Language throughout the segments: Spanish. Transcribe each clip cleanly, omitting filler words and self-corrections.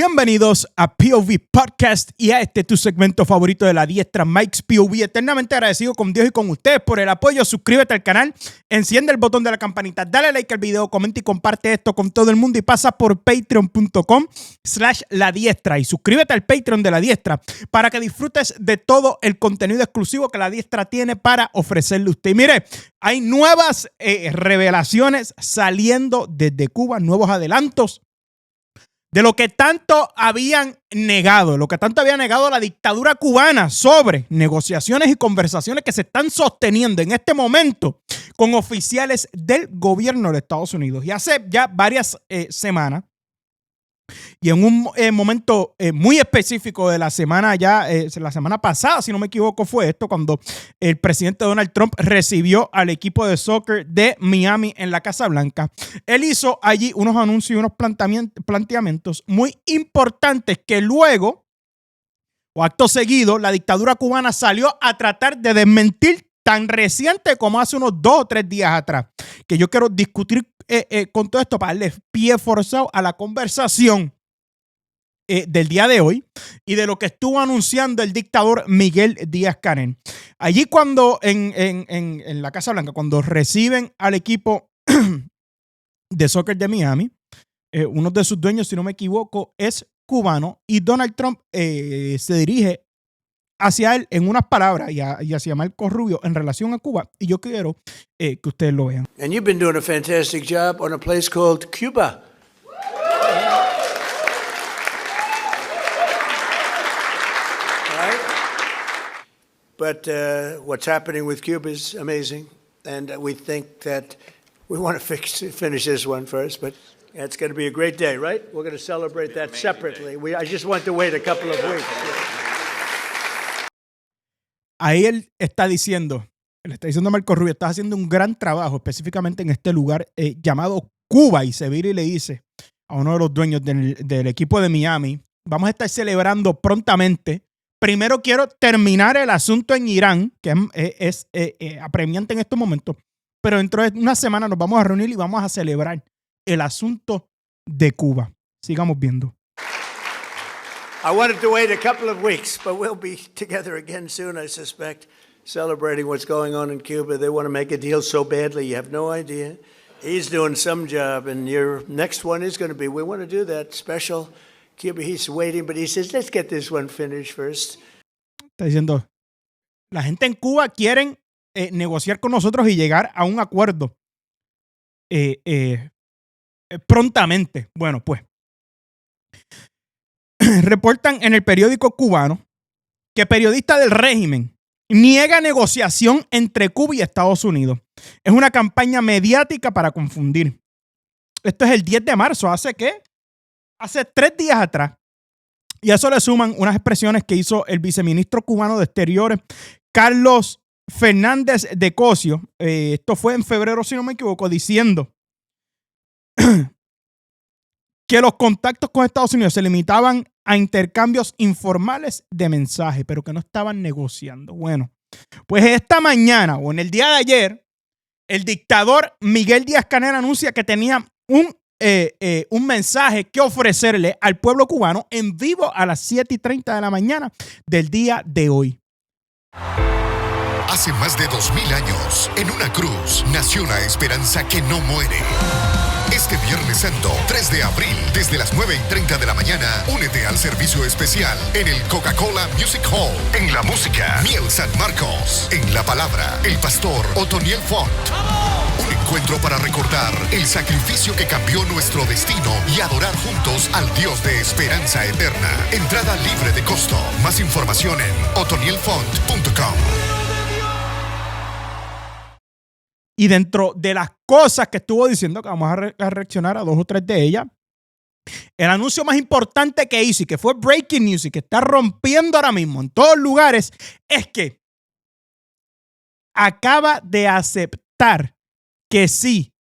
Bienvenidos a POV Podcast y a tu segmento favorito de la diestra, Mike's POV. Eternamente agradecido con Dios y con ustedes por el apoyo. Suscríbete al canal, enciende el botón de la campanita, dale like al video, comenta y comparte esto con todo el mundo y pasa por patreon.com/la diestra y suscríbete al Patreon de la diestra para que disfrutes de todo el contenido exclusivo que la diestra tiene para ofrecerle a usted. Y mire, hay nuevas revelaciones saliendo desde Cuba, nuevos adelantos de lo que tanto habían negado, la dictadura cubana sobre negociaciones y conversaciones que se están sosteniendo en este momento con oficiales del gobierno de Estados Unidos. Y hace ya varias semanas, y en un momento muy específico de la semana, la semana pasada, si no me equivoco, fue esto, cuando el presidente Donald Trump recibió al equipo de soccer de Miami en la Casa Blanca. Él hizo allí unos anuncios y unos planteamientos muy importantes que luego, o acto seguido, la dictadura cubana salió a tratar de desmentir tan reciente como hace unos 2 o 3 días atrás, que yo quiero discutir con todo esto para darle pie forzado a la conversación del día de hoy y de lo que estuvo anunciando el dictador Miguel Díaz-Canel. Allí cuando en la Casa Blanca, cuando reciben al equipo de soccer de Miami, uno de sus dueños, si no me equivoco, es cubano y Donald Trump se dirige hacia él en unas palabras y hacia Marco Rubio en relación a Cuba, y yo quiero que ustedes lo vean. And you've been doing a fantastic job on a place called Cuba. Right? But what's happening with Cuba is amazing, and we think that we want to finish this one first, but it's going to be a great day, right? We're going to celebrate that separately. I just want to wait a couple of weeks. Ahí él está diciendo, le está diciendo a Marco Rubio, estás haciendo un gran trabajo específicamente en este lugar llamado Cuba, y se vira y le dice a uno de los dueños del equipo de Miami, vamos a estar celebrando prontamente. Primero quiero terminar el asunto en Irán, que es apremiante en estos momentos, pero dentro de una semana nos vamos a reunir y vamos a celebrar el asunto de Cuba. Sigamos viendo. I wanted to wait a couple of weeks, but we'll be together again soon, I suspect, celebrating what's going on in Cuba. They want to make a deal so badly, you have no idea. He's doing some job, and your next one is going to be, we want to do that special Cuba. He's waiting, but he says, let's get this one finished first. Está diciendo, la gente en Cuba quieren negociar con nosotros y llegar a un acuerdo prontamente. Bueno, pues, reportan en el periódico cubano que periodista del régimen niega negociación entre Cuba y Estados Unidos. Es una campaña mediática para confundir. Esto es el 10 de marzo, ¿hace qué? Hace 3 días atrás. Y a eso le suman unas expresiones que hizo el viceministro cubano de Exteriores, Carlos Fernández de Cosio. Esto fue en febrero, si no me equivoco, diciendo que los contactos con Estados Unidos se limitaban a intercambios informales de mensajes, pero que no estaban negociando. Bueno, pues esta mañana o en el día de ayer, el dictador Miguel Díaz-Canel anuncia que tenía un mensaje que ofrecerle al pueblo cubano en vivo a las 7:30 de la mañana del día de hoy. Hace más de 2000 años, en una cruz, nació la esperanza que no muere. Este Viernes Santo, 3 de abril, desde las 9:30 de la mañana, únete al servicio especial en el Coca-Cola Music Hall. En la música, Miel San Marcos. En la palabra, el pastor Otoniel Font. Un encuentro para recordar el sacrificio que cambió nuestro destino y adorar juntos al Dios de esperanza eterna. Entrada libre de costo. Más información en otonielfont.com. Y dentro de las cosas que estuvo diciendo, que vamos a reaccionar a 2 o 3 de ellas, el anuncio más importante que hizo y que fue breaking news y que está rompiendo ahora mismo en todos lugares, es que acaba de aceptar que sí,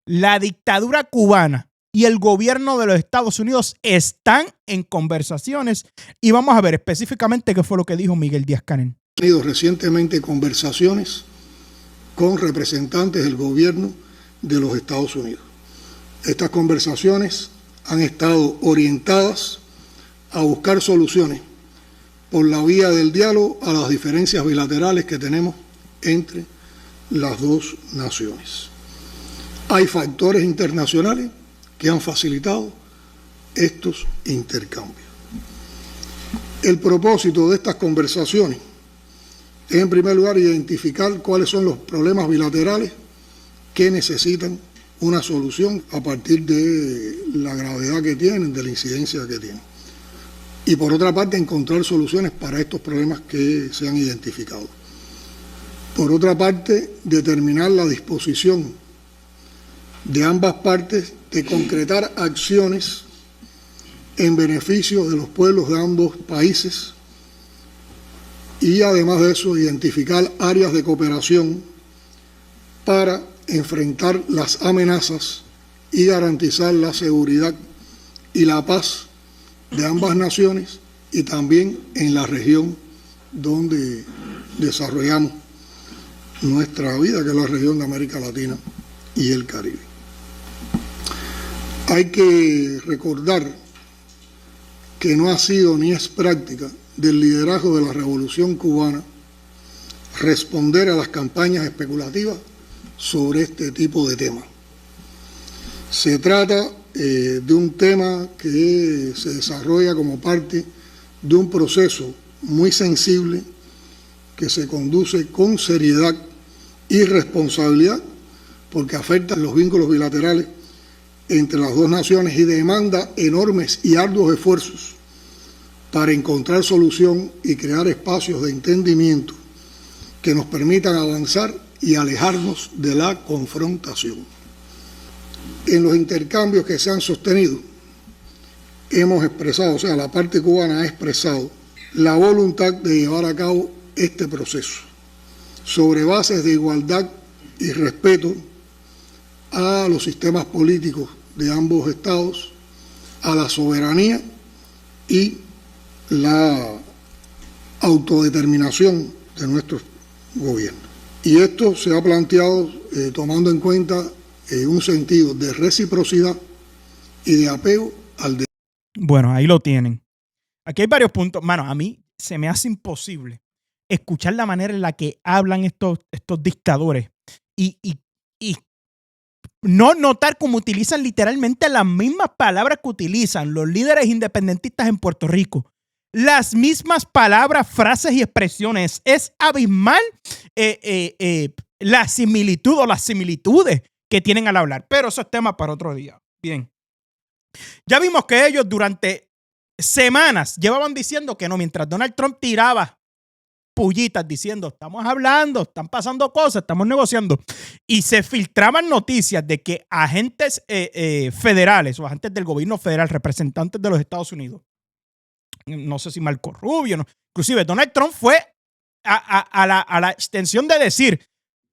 la dictadura cubana y el gobierno de los Estados Unidos están en conversaciones, y vamos a ver específicamente qué fue lo que dijo Miguel Díaz-Canel. He tenido recientemente conversaciones con representantes del gobierno de los Estados Unidos. Estas conversaciones han estado orientadas a buscar soluciones por la vía del diálogo a las diferencias bilaterales que tenemos entre las dos naciones. Hay factores internacionales que han facilitado estos intercambios. El propósito de estas conversaciones es, en primer lugar, identificar cuáles son los problemas bilaterales que necesitan una solución a partir de la gravedad que tienen, de la incidencia que tienen. Y por otra parte, encontrar soluciones para estos problemas que se han identificado. Por otra parte, determinar la disposición de ambas partes de concretar acciones en beneficio de los pueblos de ambos países y, además de eso, identificar áreas de cooperación para enfrentar las amenazas y garantizar la seguridad y la paz de ambas naciones y también en la región donde desarrollamos nuestra vida, que es la región de América Latina y el Caribe. Hay que recordar que no ha sido ni es práctica del liderazgo de la Revolución Cubana responder a las campañas especulativas sobre este tipo de temas. Se trata de un tema que se desarrolla como parte de un proceso muy sensible que se conduce con seriedad y responsabilidad porque afecta los vínculos bilaterales entre las dos naciones y demanda enormes y arduos esfuerzos para encontrar solución y crear espacios de entendimiento que nos permitan avanzar y alejarnos de la confrontación. En los intercambios que se han sostenido, hemos expresado, o sea, la parte cubana ha expresado la voluntad de llevar a cabo este proceso sobre bases de igualdad y respeto a los sistemas políticos de ambos estados, a la soberanía y la autodeterminación de nuestros gobiernos. Y esto se ha planteado tomando en cuenta un sentido de reciprocidad y de apego al derecho. Bueno, ahí lo tienen. Aquí hay varios puntos. Mano, a mí se me hace imposible escuchar la manera en la que hablan estos dictadores y no notar cómo utilizan literalmente las mismas palabras que utilizan los líderes independentistas en Puerto Rico. Las mismas palabras, frases y expresiones. Es abismal la similitud o las similitudes que tienen al hablar. Pero eso es tema para otro día. Bien. Ya vimos que ellos durante semanas llevaban diciendo que no, mientras Donald Trump tiraba pullitas diciendo, estamos hablando, están pasando cosas, estamos negociando. Y se filtraban noticias de que agentes federales o agentes del gobierno federal, representantes de los Estados Unidos, no sé si Marco Rubio, no, inclusive Donald Trump fue a la extensión de decir,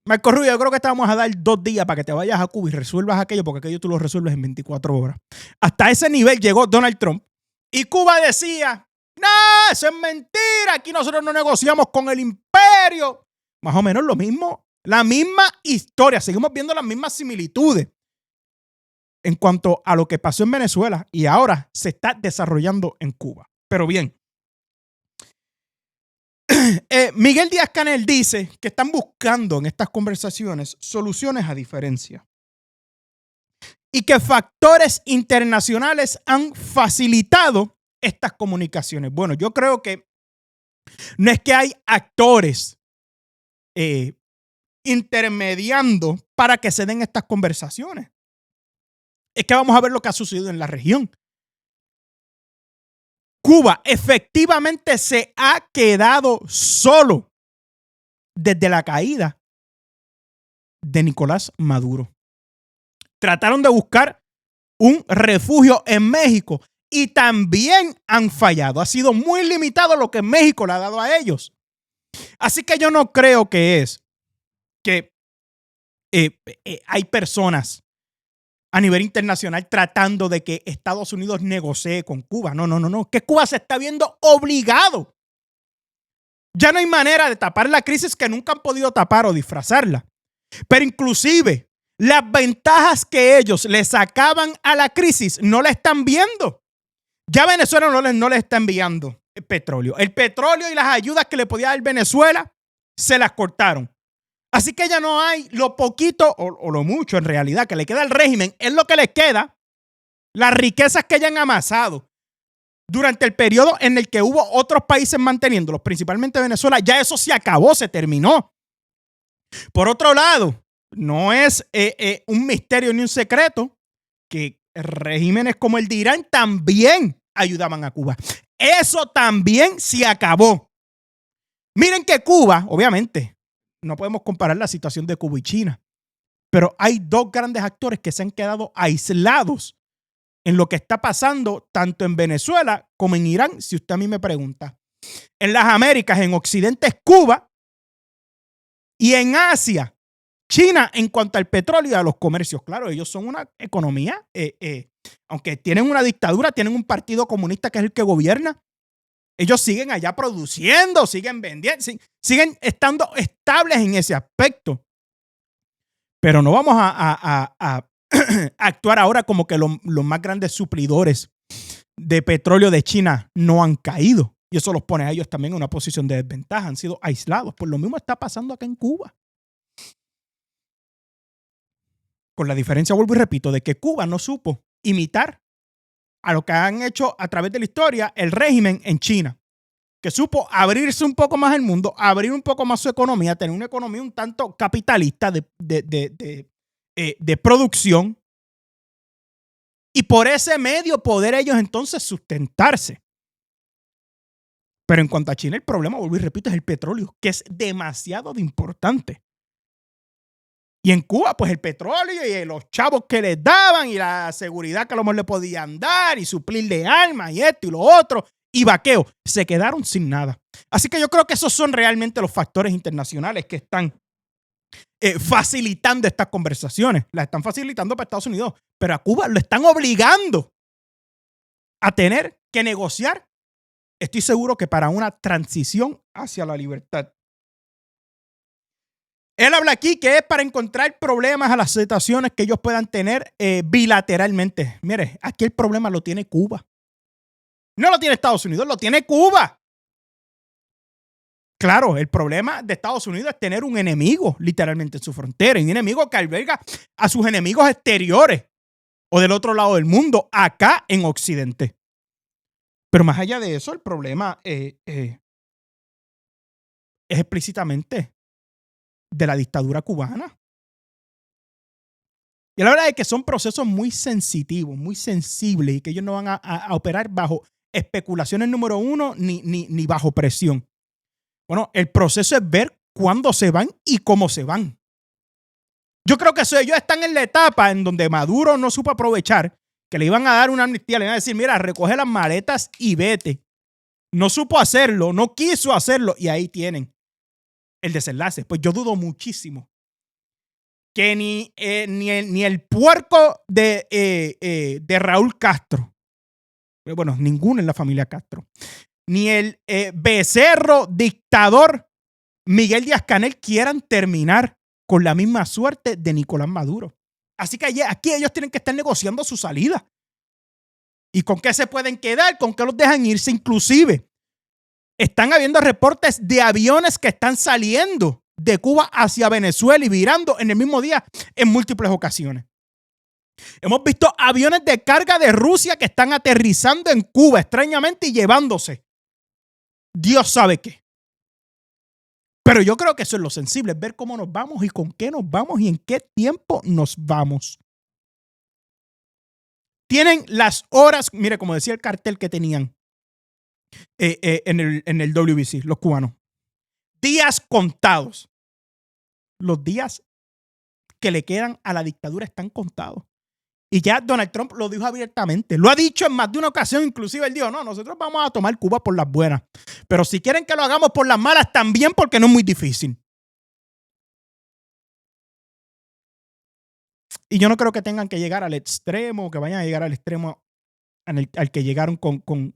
Marco Rubio, yo creo que te vamos a dar 2 días para que te vayas a Cuba y resuelvas aquello, porque aquello tú lo resuelves en 24 horas. Hasta ese nivel llegó Donald Trump y Cuba decía, no, eso es mentira, aquí nosotros no negociamos con el imperio. Más o menos lo mismo, la misma historia, seguimos viendo las mismas similitudes en cuanto a lo que pasó en Venezuela y ahora se está desarrollando en Cuba. Pero bien, Miguel Díaz-Canel dice que están buscando en estas conversaciones soluciones a diferencia y que factores internacionales han facilitado estas comunicaciones. Bueno, yo creo que no es que hay actores intermediando para que se den estas conversaciones. Es que vamos a ver lo que ha sucedido en la región. Cuba efectivamente se ha quedado solo desde la caída de Nicolás Maduro. Trataron de buscar un refugio en México y también han fallado. Ha sido muy limitado lo que México le ha dado a ellos. Así que yo no creo que hay personas a nivel internacional tratando de que Estados Unidos negocie con Cuba. No. Que Cuba se está viendo obligado. Ya no hay manera de tapar la crisis que nunca han podido tapar o disfrazarla. Pero inclusive las ventajas que ellos le sacaban a la crisis no la están viendo. Ya Venezuela no les está enviando el petróleo. El petróleo y las ayudas que le podía dar Venezuela se las cortaron. Así que ya no hay lo poquito o lo mucho en realidad que le queda al régimen. Es lo que les queda. Las riquezas que hayan amasado durante el periodo en el que hubo otros países manteniéndolos, principalmente Venezuela, ya eso se acabó, se terminó. Por otro lado, no es un misterio ni un secreto que regímenes como el de Irán también ayudaban a Cuba. Eso también se acabó. Miren que Cuba, obviamente, no podemos comparar la situación de Cuba y China, pero hay dos grandes actores que se han quedado aislados en lo que está pasando tanto en Venezuela como en Irán, si usted a mí me pregunta. En las Américas, en Occidente es Cuba, y en Asia, China en cuanto al petróleo y a los comercios. Claro, ellos son una economía, aunque tienen una dictadura, tienen un partido comunista que es el que gobierna. Ellos siguen allá produciendo, siguen vendiendo, siguen estando estables en ese aspecto. Pero no vamos a actuar ahora como que los más grandes suplidores de petróleo de China no han caído. Y eso los pone a ellos también en una posición de desventaja. Han sido aislados. Pues lo mismo está pasando acá en Cuba. Con la diferencia, vuelvo y repito, de que Cuba no supo imitar a lo que han hecho a través de la historia el régimen en China, que supo abrirse un poco más al mundo, abrir un poco más su economía, tener una economía un tanto capitalista de producción, y por ese medio poder ellos entonces sustentarse. Pero en cuanto a China, el problema, vuelvo y repito, es el petróleo, que es demasiado importante. Y en Cuba, pues el petróleo y los chavos que les daban y la seguridad que a lo mejor le podían dar y suplirle armas y esto y lo otro y vaqueo, se quedaron sin nada. Así que yo creo que esos son realmente los factores internacionales que están facilitando estas conversaciones. Las están facilitando para Estados Unidos, pero a Cuba lo están obligando a tener que negociar. Estoy seguro que para una transición hacia la libertad. Él habla aquí que es para encontrar problemas a las situaciones que ellos puedan tener bilateralmente. Mire, aquí el problema lo tiene Cuba. No lo tiene Estados Unidos, lo tiene Cuba. Claro, el problema de Estados Unidos es tener un enemigo literalmente en su frontera, un enemigo que alberga a sus enemigos exteriores o del otro lado del mundo, acá en Occidente. Pero más allá de eso, el problema es explícitamente de la dictadura cubana. Y la verdad es que son procesos muy sensitivos, muy sensibles y que ellos no van a operar bajo especulaciones número uno ni bajo presión. Bueno, el proceso es ver cuándo se van y cómo se van. Yo creo que ellos están en la etapa en donde Maduro no supo aprovechar que le iban a dar una amnistía, le iban a decir, mira, recoge las maletas y vete. No supo hacerlo, no quiso hacerlo y ahí tienen el desenlace. Pues yo dudo muchísimo que ni el puerco de Raúl Castro, bueno, ninguno en la familia Castro, ni el becerro dictador Miguel Díaz-Canel quieran terminar con la misma suerte de Nicolás Maduro. Así que aquí ellos tienen que estar negociando su salida. ¿Y con qué se pueden quedar? ¿Con qué los dejan irse? Inclusive están habiendo reportes de aviones que están saliendo de Cuba hacia Venezuela y virando en el mismo día en múltiples ocasiones. Hemos visto aviones de carga de Rusia que están aterrizando en Cuba extrañamente y llevándose Dios sabe qué. Pero yo creo que eso es lo sensible, es ver cómo nos vamos y con qué nos vamos y en qué tiempo nos vamos. Tienen las horas, mire, como decía el cartel que tenían en el WBC, los cubanos. Días contados. Los días que le quedan a la dictadura están contados. Y ya Donald Trump lo dijo abiertamente. Lo ha dicho en más de una ocasión. Inclusive él dijo, no, nosotros vamos a tomar Cuba por las buenas. Pero si quieren que lo hagamos por las malas, también, porque no es muy difícil. Y yo no creo que tengan que llegar al extremo, que vayan a llegar al extremo al que llegaron con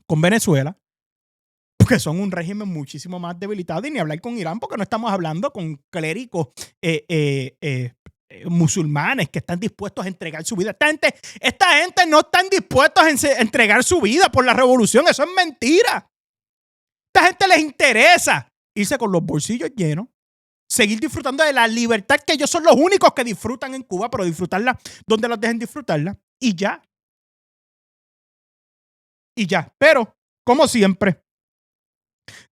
Venezuela, porque son un régimen muchísimo más debilitado, y ni hablar con Irán, porque no estamos hablando con clérigos musulmanes que están dispuestos a entregar su vida. Esta gente no están dispuestos a entregar su vida por la revolución. Eso es mentira. A esta gente les interesa irse con los bolsillos llenos, seguir disfrutando de la libertad que ellos son los únicos que disfrutan en Cuba, pero disfrutarla donde los dejen disfrutarla y ya. Y ya. Pero, como siempre,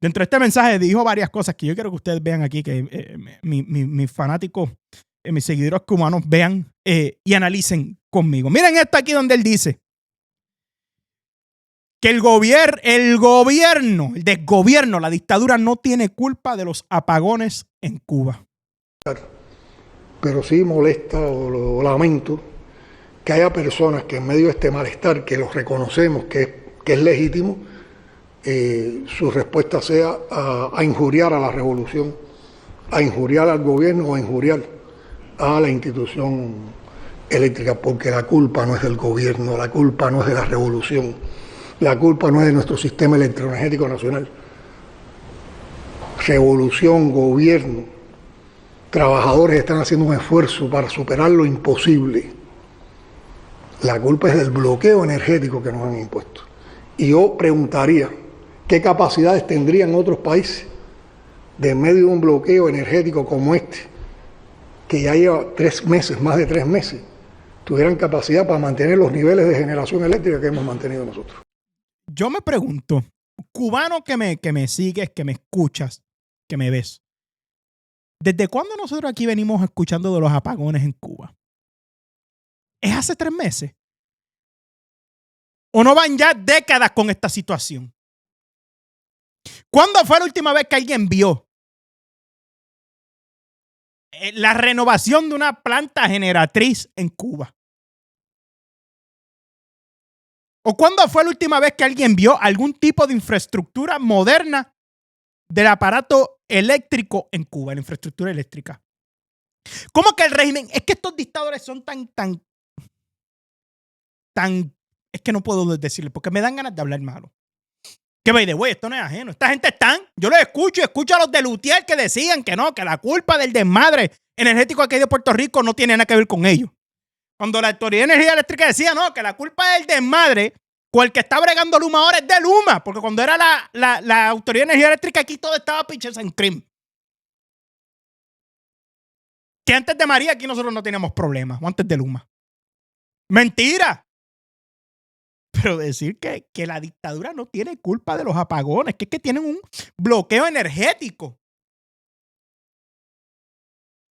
dentro de este mensaje dijo varias cosas que yo quiero que ustedes vean aquí, que mis fanáticos, mis seguidores cubanos vean y analicen conmigo. Miren esto aquí donde él dice que el desgobierno, la dictadura no tiene culpa de los apagones en Cuba. Pero sí molesta o lo lamento que haya personas que en medio de este malestar, que los reconocemos que es legítimo, su respuesta sea a injuriar a la revolución, a injuriar al gobierno o a injuriar a la institución eléctrica, porque la culpa no es del gobierno, la culpa no es de la revolución, la culpa no es de nuestro sistema electroenergético nacional. Revolución, gobierno, trabajadores están haciendo un esfuerzo para superar lo imposible. La culpa es del bloqueo energético que nos han impuesto. Y yo preguntaría, ¿qué capacidades tendrían otros países de en medio de un bloqueo energético como este, que ya lleva 3 meses, más de 3 meses, tuvieran capacidad para mantener los niveles de generación eléctrica que hemos mantenido nosotros? Yo me pregunto, cubano que me sigues, que me escuchas, que me ves, ¿desde cuándo nosotros aquí venimos escuchando de los apagones en Cuba? ¿Es hace 3 meses? ¿O no van ya décadas con esta situación? ¿Cuándo fue la última vez que alguien vio la renovación de una planta generatriz en Cuba? ¿O cuándo fue la última vez que alguien vio algún tipo de infraestructura moderna del aparato eléctrico en Cuba, la infraestructura eléctrica? ¿Cómo que el régimen? Es que estos dictadores son tan, es que no puedo decirle, porque me dan ganas de hablar malo. Que by the way, esto no es ajeno. Esta gente yo los escucho a los de Lutier que decían que no, que la culpa del desmadre energético aquí de Puerto Rico no tiene nada que ver con ellos. Cuando la Autoridad de Energía Eléctrica decía no, que la culpa del desmadre con el que está bregando Luma ahora es de Luma, porque cuando era la Autoridad de Energía Eléctrica aquí todo estaba pinches en crimen. Que antes de María aquí nosotros no teníamos problemas, o antes de Luma. Mentira. Pero decir que la dictadura no tiene culpa de los apagones, que es que tienen un bloqueo energético.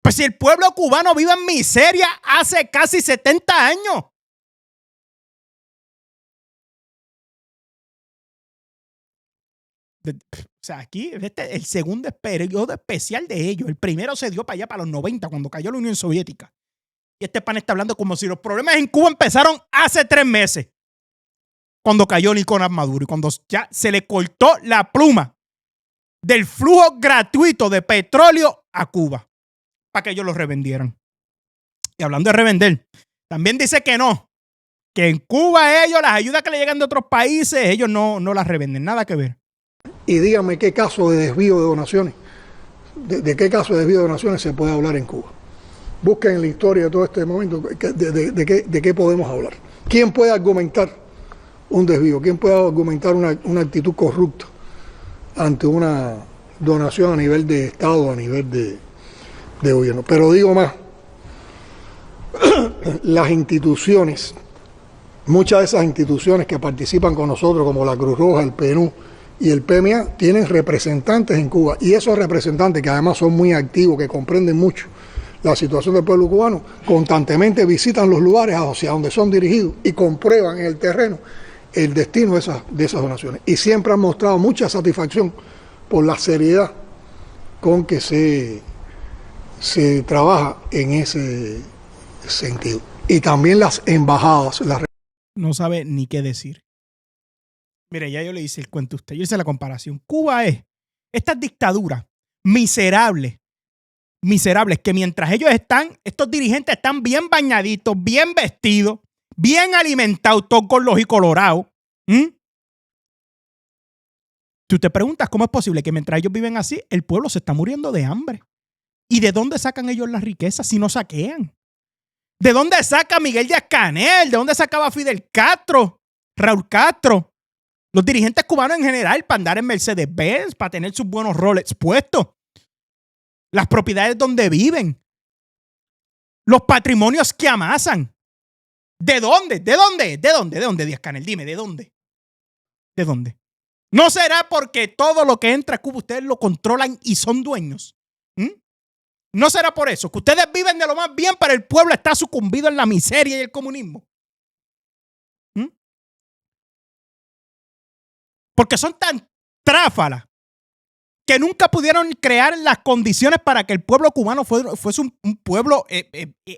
Pues si el pueblo cubano vive en miseria hace casi 70 años. O sea, aquí el segundo periodo especial de ellos. El primero se dio para allá, para los 90, cuando cayó la Unión Soviética. Y este pan está hablando como si los problemas en Cuba empezaron hace 3 meses. Cuando cayó Nicolás Maduro y cuando ya se le cortó la pluma del flujo gratuito de petróleo a Cuba para que ellos lo revendieran. Y hablando de revender, también dice que no, que en Cuba ellos, las ayudas que le llegan de otros países, ellos no las revenden, nada que ver. Y dígame qué caso de desvío de donaciones, de qué caso de desvío de donaciones se puede hablar en Cuba. Busquen en la historia de todo este momento de qué podemos hablar. ¿Quién puede argumentar un desvío? ¿Quién puede argumentar una actitud corrupta ante una donación a nivel de Estado, a nivel de gobierno? Pero digo más, las instituciones, muchas de esas instituciones que participan con nosotros, como la Cruz Roja, el PNUD y el PMA, tienen representantes en Cuba, y esos representantes, que además son muy activos, que comprenden mucho la situación del pueblo cubano, constantemente visitan los lugares hacia donde son dirigidos y comprueban en el terreno el destino de esas donaciones. Y siempre han mostrado mucha satisfacción por la seriedad con que se trabaja en ese sentido. Y también las embajadas. No sabe ni qué decir. Mire, ya yo le hice el cuento a usted, yo hice la comparación. Cuba es estas dictaduras miserables, que mientras ellos están, estos dirigentes están bien bañaditos, bien vestidos, bien alimentados, todos con los y colorados. Tú te preguntas cómo es posible que mientras ellos viven así, el pueblo se está muriendo de hambre. ¿Y de dónde sacan ellos la riqueza si no saquean? ¿De dónde saca Miguel Díaz-Canel? ¿De dónde sacaba Fidel Castro? Raúl Castro. Los dirigentes cubanos en general para andar en Mercedes-Benz, para tener sus buenos roles puestos. Las propiedades donde viven. Los patrimonios que amasan. ¿De dónde? ¿De dónde? ¿De dónde? ¿De dónde, Díaz-Canel? Dime, ¿de dónde? ¿De dónde? ¿No será porque todo lo que entra a Cuba ustedes lo controlan y son dueños? ¿No será por eso? Que ustedes viven de lo más bien, pero el pueblo está sucumbido en la miseria y el comunismo. Porque son tan tráfalas que nunca pudieron crear las condiciones para que el pueblo cubano fuese un pueblo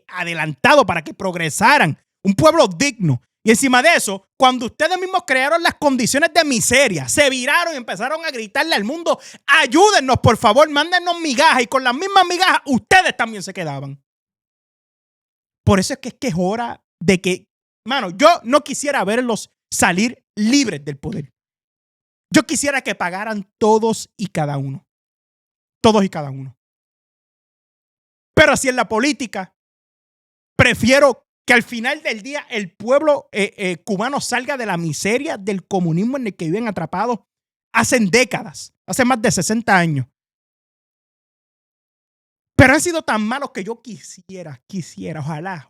adelantado, para que progresaran, un pueblo digno. Y encima de eso, cuando ustedes mismos crearon las condiciones de miseria, se viraron y empezaron a gritarle al mundo: ayúdennos, por favor, mándennos migajas. Y con las mismas migajas, ustedes también se quedaban. Por eso es que es hora de que, mano, yo no quisiera verlos salir libres del poder. Yo quisiera que pagaran todos y cada uno. Todos y cada uno. Pero así en la política, prefiero que al final del día el pueblo cubano salga de la miseria del comunismo en el que viven atrapados hace décadas, hace más de 60 años. Pero han sido tan malos que yo quisiera,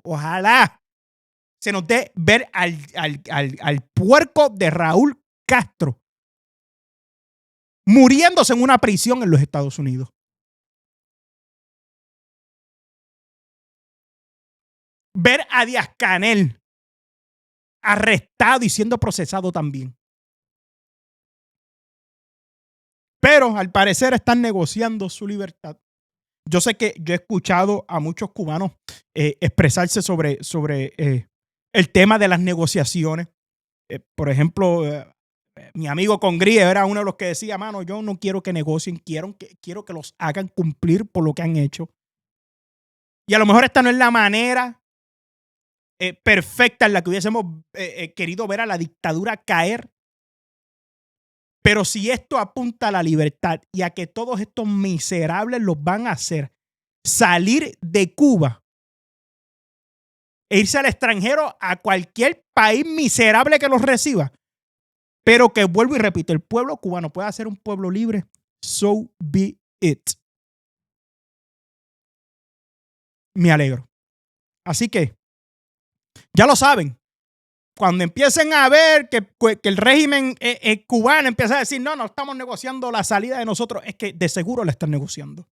ojalá se nos dé ver al puerco de Raúl Castro muriéndose en una prisión en los Estados Unidos. Ver a Díaz-Canel arrestado y siendo procesado también. Pero al parecer están negociando su libertad. Yo sé que yo he escuchado a muchos cubanos expresarse sobre el tema de las negociaciones. Por ejemplo, mi amigo Congríe era uno de los que decía: mano, yo no quiero que negocien, quiero que los hagan cumplir por lo que han hecho. Y a lo mejor esta no es la manera perfecta en la que hubiésemos querido ver a la dictadura caer. Pero si esto apunta a la libertad y a que todos estos miserables los van a hacer salir de Cuba e irse al extranjero, a cualquier país miserable que los reciba, pero que, vuelvo y repito, el pueblo cubano pueda ser un pueblo libre, so be it. Me alegro. Así que, ya lo saben. Cuando empiecen a ver que el régimen cubano empieza a decir: no estamos negociando la salida de nosotros, es que de seguro la están negociando.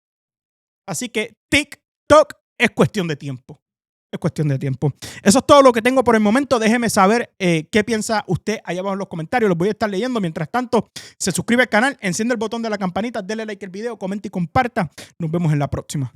Así que TikTok es cuestión de tiempo. Es cuestión de tiempo. Eso es todo lo que tengo por el momento. Déjeme saber qué piensa usted allá abajo en los comentarios. Los voy a estar leyendo. Mientras tanto, se suscribe al canal, enciende el botón de la campanita, denle like al video, comenta y comparta. Nos vemos en la próxima.